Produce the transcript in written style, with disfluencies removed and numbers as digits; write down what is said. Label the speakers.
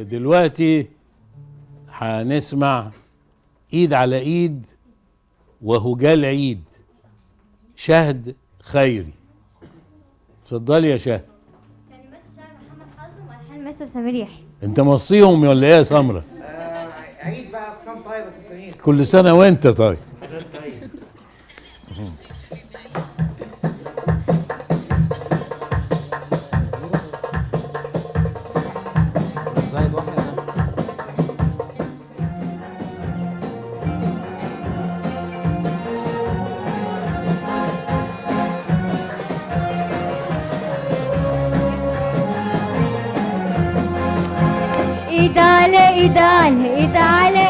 Speaker 1: دلوقتي هنسمع ايد على ايد وهجال عيد، شهد خيري. اتفضلي يا شهد.
Speaker 2: كلمات الشاعر محمد حازم والحان مستر سمير يحيى.
Speaker 1: انت موصيهم ولا ايه يا سمره؟
Speaker 3: عيد بقى اقسام طيب يا استاذ سمير.
Speaker 1: كل سنه وانت طيب.
Speaker 3: زايد واحد.
Speaker 2: ايد على ايد على ايد على